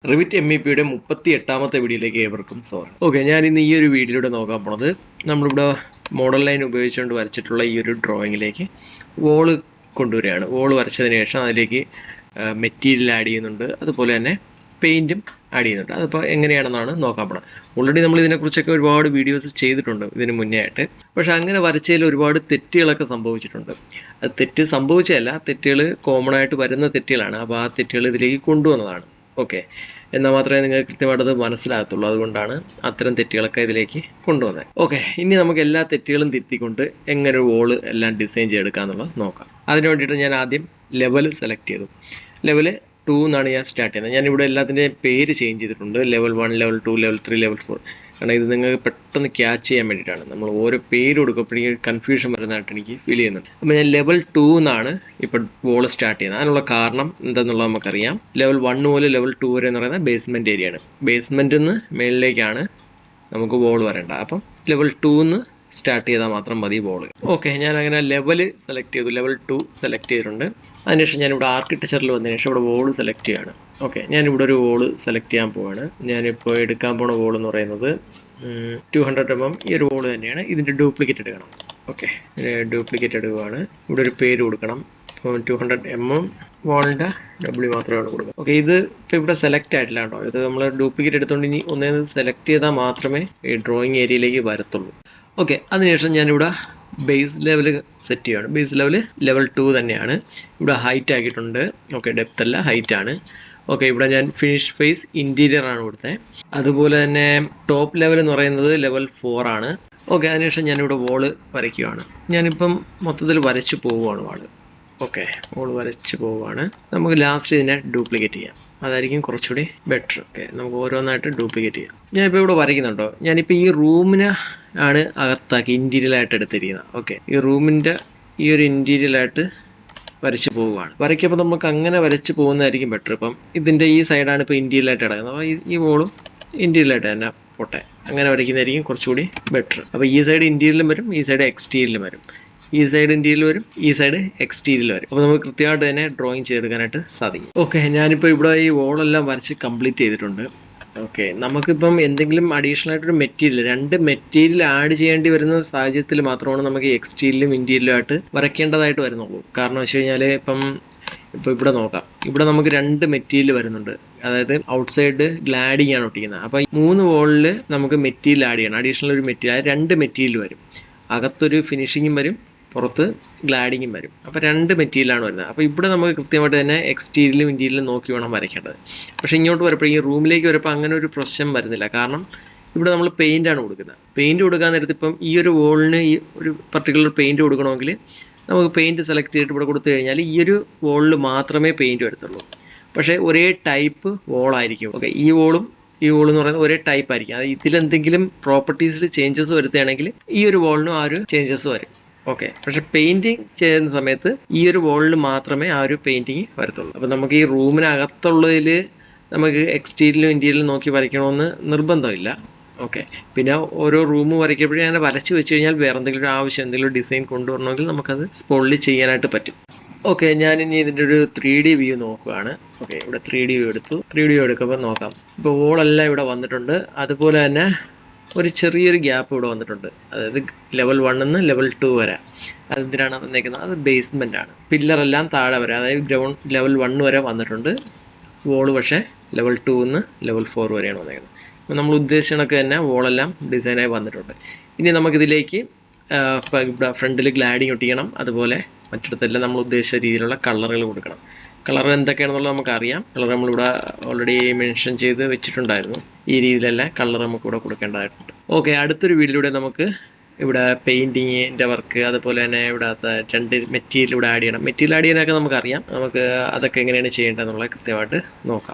Revit MEPയുടെ 38ാമത്തെ വീഡിയോയിലേക്ക് ഏവർക്കും സ്വാഗതം. ഓക്കെ, ഞാൻ ഇന്ന് ഈ ഒരു വീഡിയോയിലൂടെ നോക്കാൻ പോണത് നമ്മളിവിടെ മോഡൽ ലൈൻ ഉപയോഗിച്ചുകൊണ്ട് വരച്ചിട്ടുള്ള ഈ ഒരു ഡ്രോയിങ്ങിലേക്ക് വോള് കൊണ്ടുവരികയാണ്. വോള് വരച്ചതിന് ശേഷം അതിലേക്ക് മെറ്റീരിയൽ ആഡ് ചെയ്യുന്നുണ്ട്, അതുപോലെ തന്നെ പെയിൻറ്റും ആഡ് ചെയ്യുന്നുണ്ട്. അതിപ്പോൾ എങ്ങനെയാണെന്നാണ് നോക്കാൻ പോണത്. ഓൾറെഡി നമ്മൾ ഇതിനെക്കുറിച്ചൊക്കെ ഒരുപാട് വീഡിയോസ് ചെയ്തിട്ടുണ്ട് ഇതിന് മുന്നേ ആയിട്ട്. പക്ഷേ അങ്ങനെ വരച്ചതിൽ ഒരുപാട് തെറ്റുകളൊക്കെ സംഭവിച്ചിട്ടുണ്ട്. അത് തെറ്റ് സംഭവിച്ചതല്ല, തെറ്റുകൾ കോമൺ ആയിട്ട് വരുന്ന തെറ്റുകളാണ്. അപ്പോൾ ആ തെറ്റുകൾ ഇതിലേക്ക് കൊണ്ടുവന്നതാണ്. ഓക്കെ, എന്നാൽ മാത്രമേ നിങ്ങൾക്ക് കൃത്യമായിട്ടത് മനസ്സിലാകത്തുള്ളൂ. അതുകൊണ്ടാണ് അത്തരം തെറ്റുകളൊക്കെ ഇതിലേക്ക് കൊണ്ടുവന്നത്. ഓക്കെ, ഇനി നമുക്ക് എല്ലാ തെറ്റുകളും തിരുത്തിക്കൊണ്ട് എങ്ങനെ ഒരു വോള് എല്ലാം ഡിസൈൻ ചെയ്തെടുക്കുക എന്നുള്ളത് നോക്കാം. അതിന് വേണ്ടിയിട്ട് ഞാൻ ആദ്യം ലെവൽ സെലക്ട് ചെയ്തു. ലെവൽ 2 എന്നാണ് ഞാൻ സ്റ്റാർട്ട് ചെയ്യുന്നത്. ഞാനിവിടെ എല്ലാത്തിൻ്റെയും പേര് ചേഞ്ച് ചെയ്തിട്ടുണ്ട്. Level 1, level 2, level 3, level 4. കാരണം ഇത് നിങ്ങൾക്ക് പെട്ടെന്ന് ക്യാച്ച് ചെയ്യാൻ വേണ്ടിയിട്ടാണ്. നമ്മൾ ഓരോ പേര് കൊടുക്കുമ്പോഴേക്കും കൺഫ്യൂഷൻ വരുന്നതായിട്ട് എനിക്ക് ഫീൽ ചെയ്യുന്നുണ്ട്. അപ്പോൾ ഞാൻ ലെവൽ 2 എന്നാണ് ഇപ്പോൾ വോൾ സ്റ്റാർട്ട് ചെയ്യുന്നത്. അതിനുള്ള കാരണം എന്താണെന്നുള്ളത് നമുക്കറിയാം. ലെവൽ 1 മുതൽ ലെവൽ 2 വരെ എന്ന് പറയുന്നത് ബേസ്മെൻറ്റ് ഏരിയയാണ്. ബേസ്മെൻറ്റിൽ നിന്ന് മേളിലേക്കാണ് നമുക്ക് വോൾ വരേണ്ടത്. അപ്പം ലെവൽ 2 നിന്ന് സ്റ്റാർട്ട് ചെയ്താൽ മാത്രം മതി വോൾ. ഓക്കെ, ഞാൻ അങ്ങനെ ലെവൽ സെലക്ട് ചെയ്തു. ലെവൽ 2 സെലക്ട് ചെയ്തിട്ടുണ്ട്. അതിനുശേഷം ഞാനിവിടെ ആർക്കിടെക്ചറിൽ വന്നതിന് ശേഷം ഇവിടെ വോൾ സെലക്ട് ചെയ്യുകയാണ്. ഓക്കെ, ഞാനിവിടെ ഒരു വോൾ സെലക്ട് ചെയ്യാൻ പോവാണ്. ഞാനിപ്പോൾ എടുക്കാൻ പോണ വോൾ എന്ന് പറയുന്നത് 200 mm ഈ ഒരു വോൾ തന്നെയാണ്. ഇതിൻ്റെ ഡ്യൂപ്ലിക്കേറ്റ് എടുക്കണം. ഓക്കെ, ഡ്യൂപ്ലിക്കേറ്റ് എടുക്കുകയാണ്. ഇവിടെ ഒരു പേര് കൊടുക്കണം. അപ്പോൾ 200 mm വോളിൻ്റെ W മാത്രമാണ് കൊടുക്കുക. ഓക്കെ, ഇത് ഇപ്പോൾ ഇവിടെ സെലക്ട് ആയിട്ടില്ല കേട്ടോ. ഇത് നമ്മൾ ഡ്യൂപ്ലിക്കേറ്റ് എടുത്തുകൊണ്ട് ഇനി ഒന്നേന്ന് സെലക്ട് ചെയ്താൽ മാത്രമേ ഈ ഡ്രോയിങ് ഏരിയയിലേക്ക് വരത്തുള്ളൂ. ഓക്കെ, അതിനുശേഷം ഞാനിവിടെ ബേസ് ലെവൽ സെറ്റ് ചെയ്യുകയാണ്. ബേസ് ലെവൽ 2 തന്നെയാണ്. ഇവിടെ ഹൈറ്റ് ആക്കിയിട്ടുണ്ട്. ഓക്കെ, ഡെപ്ത് അല്ല, ഹൈറ്റ് ആണ്. ഓക്കെ, ഇവിടെ ഞാൻ ഫിനിഷ് ഫേസ് ഇൻറ്റീരിയർ ആണ് കൊടുത്തത്. അതുപോലെ തന്നെ ടോപ്പ് ലെവൽ എന്ന് പറയുന്നത് ലെവൽ 4 ആണ്. ഓക്കെ, അതിനുശേഷം ഞാനിവിടെ വോള് വരയ്ക്കുകയാണ്. ഞാനിപ്പം മൊത്തത്തിൽ വരച്ച് പോവുകയാണ് വാള്. ഓക്കെ, വോള് വരച്ച് പോവുകയാണ്. നമുക്ക് ലാസ്റ്റ് ഇതിനെ ഡ്യൂപ്ലിക്കേറ്റ് ചെയ്യാം. അതായിരിക്കും കുറച്ചുകൂടി ബെറ്റർ. ഓക്കെ, നമുക്ക് ഓരോന്നായിട്ട് ഡ്യൂപ്ലിക്കേറ്റ് ചെയ്യാം. ഞാനിപ്പോൾ ഇവിടെ വരയ്ക്കുന്നുണ്ടോ, ഞാനിപ്പോൾ ഈ റൂമിനെ ആണ് അകത്താക്കി ഇൻറ്റീരിയലായിട്ട് എടുത്തിരിക്കുന്നത്. ഓക്കെ, ഈ റൂമിൻ്റെ ഈ ഒരു ഇൻറ്റീരിയലായിട്ട് വരച്ച് പോവുകയാണ്. വരയ്ക്കുമ്പോൾ നമുക്ക് അങ്ങനെ വരച്ച് പോകുന്നതായിരിക്കും ബെറ്റർ. ഇപ്പം ഇതിൻ്റെ ഈ സൈഡാണ് ഇപ്പോൾ ഇൻറ്റീരിയലായിട്ട് കിടക്കുന്നത്. അപ്പോൾ ഈ വോളും ഇൻറ്റീരിയലായിട്ട് തന്നെ പോട്ടെ. അങ്ങനെ വരയ്ക്കുന്നതായിരിക്കും കുറച്ചുകൂടി ബെറ്റർ. അപ്പോൾ ഈ സൈഡ് ഇൻറ്റീരിയലും വരും, ഈ സൈഡ് എക്സ്റ്റീരിയലും വരും. ഈ സൈഡ് ഇൻറ്റീരിയൽ വരും, ഈ സൈഡ് എക്സ്റ്റീരിയൽ വരും. അപ്പോൾ നമുക്ക് കൃത്യമായിട്ട് തന്നെ ഡ്രോയിങ് ചെയ്തെടുക്കാനായിട്ട് സാധിക്കും. ഓക്കെ, ഞാനിപ്പോൾ ഇവിടെ ഈ വോളെല്ലാം വരച്ച് കംപ്ലീറ്റ് ചെയ്തിട്ടുണ്ട്. ഓക്കെ, നമുക്കിപ്പം എന്തെങ്കിലും അഡീഷണൽ ആയിട്ടൊരു മെറ്റീരിയൽ, 2 മെറ്റീരിയൽ ആഡ് ചെയ്യേണ്ടി വരുന്ന സാഹചര്യത്തിൽ മാത്രമാണ് നമുക്ക് എക്സ്റ്റീരിയലും ഇൻറ്റീരിയലും ആയിട്ട് വരയ്ക്കേണ്ടതായിട്ട് വരുന്നുള്ളൂ. കാരണം വെച്ച് കഴിഞ്ഞാൽ ഇപ്പോൾ ഇവിടെ നോക്കാം, ഇവിടെ നമുക്ക് 2 മെറ്റീരിയൽ വരുന്നുണ്ട്. അതായത് ഔട്ട് സൈഡ് ഗ്ലാഡിങ് ആണ് ഒട്ടിക്കുന്നത്. അപ്പോൾ 3 വോളിൽ നമുക്ക് മെറ്റീരിയൽ ആഡ് ചെയ്യണം. അഡീഷണൽ ഒരു മെറ്റീരിയൽ, അതായത് 2 മെറ്റീരിയൽ വരും. അകത്തൊരു ഫിനിഷിങ്ങും വരും, പുറത്ത് ഗ്ലാഡിങ്ങും വരും. അപ്പോൾ 2 മെറ്റീരിയലാണ് വരുന്നത്. അപ്പോൾ ഇവിടെ നമുക്ക് കൃത്യമായിട്ട് തന്നെ എക്സ്റ്റീരിയലും ഇൻറ്റീരിയലും നോക്കി വേണം വരയ്ക്കേണ്ടത്. പക്ഷേ ഇങ്ങോട്ട് വരുമ്പോൾ, ഈ റൂമിലേക്ക് വരുമ്പോൾ അങ്ങനെ ഒരു പ്രശ്നം വരുന്നില്ല. കാരണം ഇവിടെ നമ്മൾ പെയിൻ്റാണ് കൊടുക്കുന്നത്. പെയിൻറ്റ് കൊടുക്കാൻ നേരത്ത് ഇപ്പം ഈ ഒരു വോളിന് ഈ ഒരു പർട്ടിക്കുലർ പെയിൻറ്റ് കൊടുക്കണമെങ്കിൽ നമുക്ക് പെയിൻറ്റ് സെലക്ട് ചെയ്തിട്ട് ഇവിടെ കൊടുത്തു കഴിഞ്ഞാൽ ഈ ഒരു വോളിൽ മാത്രമേ പെയിൻറ്റ് വരത്തുള്ളൂ. പക്ഷേ ഒരേ ടൈപ്പ് വോളായിരിക്കും. ഓക്കെ, ഈ വോളും ഈ വോൾ എന്ന് പറയുന്നത് ഒരേ ടൈപ്പ് ആയിരിക്കും. അത് ഇതിലെന്തെങ്കിലും പ്രോപ്പർട്ടീസിൽ ചേഞ്ചസ് വരുത്തുകയാണെങ്കിൽ ഈ ഒരു വോളിനും ആ ഒരു ചേഞ്ചസ് വരും. ഓക്കെ, പക്ഷെ പെയിൻറ്റിങ് ചെയ്യുന്ന സമയത്ത് ഈ ഒരു വോളിൽ മാത്രമേ ആ ഒരു പെയിൻറ്റിങ് വരത്തുള്ളൂ. അപ്പോൾ നമുക്ക് ഈ റൂമിനകത്തുള്ളതിൽ നമുക്ക് എക്സ്റ്റീരിയലും ഇൻറ്റീരിയലും നോക്കി വരയ്ക്കണമെന്ന് നിർബന്ധമില്ല. ഓക്കെ, പിന്നെ ഓരോ റൂം വരയ്ക്കുമ്പോഴേ അങ്ങനെ വരച്ച് വെച്ച് കഴിഞ്ഞാൽ വേറെ എന്തെങ്കിലും ഒരു ആവശ്യം, എന്തെങ്കിലും ഡിസൈൻ കൊണ്ടുവരണമെങ്കിൽ നമുക്കത് സ്പോട്ടിൽ ചെയ്യാനായിട്ട് പറ്റും. ഓക്കെ, ഞാനിനി ഇതിൻ്റെ ഒരു 3D വ്യൂ നോക്കുകയാണ്. ഓക്കെ, ഇവിടെ 3D വ്യൂ എടുത്തു. 3D വ്യൂ എടുക്കുമ്പോൾ നോക്കാം, ഇപ്പോൾ വോളെല്ലാം ഇവിടെ വന്നിട്ടുണ്ട്. അതുപോലെ തന്നെ ഒരു ചെറിയൊരു ഗ്യാപ്പ് ഇവിടെ വന്നിട്ടുണ്ട്. അതായത് ലെവൽ 1 നിന്ന് ലെവൽ 2 വരെ. അതെന്തിനാണ് വന്നേക്കുന്നത്? അത് ബേസ്മെൻ്റ് ആണ്. പില്ലറെല്ലാം താഴെ വരെ, അതായത് ഗ്രൗണ്ട് ലെവൽ 1 വരെ വന്നിട്ടുണ്ട്. വോള് പക്ഷേ ലെവൽ 2 നിന്ന് ലെവൽ 4 വരെയാണ് വന്നേക്കുന്നത്. അപ്പോൾ നമ്മൾ ഉദ്ദേശിച്ച കണക്ക് തന്നെ വോളെല്ലാം ഡിസൈനായി വന്നിട്ടുണ്ട്. ഇനി നമുക്കിതിലേക്ക് ഇവിടെ ഫ്രണ്ടിൽ ഗ്ലാഡിങ് ഒട്ടിക്കണം. അതുപോലെ മറ്റിടത്തെല്ലാം നമ്മൾ ഉദ്ദേശിച്ച രീതിയിലുള്ള കളറുകൾ കൊടുക്കണം. കളർ എന്തൊക്കെയാണെന്നുള്ളത് നമുക്കറിയാം. കളർ നമ്മളിവിടെ ഓൾറെഡി മെൻഷൻ ചെയ്ത് വെച്ചിട്ടുണ്ടായിരുന്നു. ഈ രീതിയിലെല്ലാം കളർ നമുക്കിവിടെ കൊടുക്കേണ്ടതായിട്ടുണ്ട്. ഓക്കെ, അടുത്തൊരു വീഡിയോയിലൂടെ നമുക്ക് ഇവിടെ പെയിൻറ്റിങ്ങിൻ്റെ വർക്ക്, അതുപോലെ തന്നെ ഇവിടെ 2 മെറ്റീരിയൽ ഇവിടെ ആഡ് ചെയ്യണം. മെറ്റീരിയൽ ആഡ് ചെയ്യാനൊക്കെ നമുക്കറിയാം. നമുക്ക് അതൊക്കെ എങ്ങനെയാണ് ചെയ്യേണ്ടതെന്നുള്ളത് കൃത്യമായിട്ട് നോക്കാം.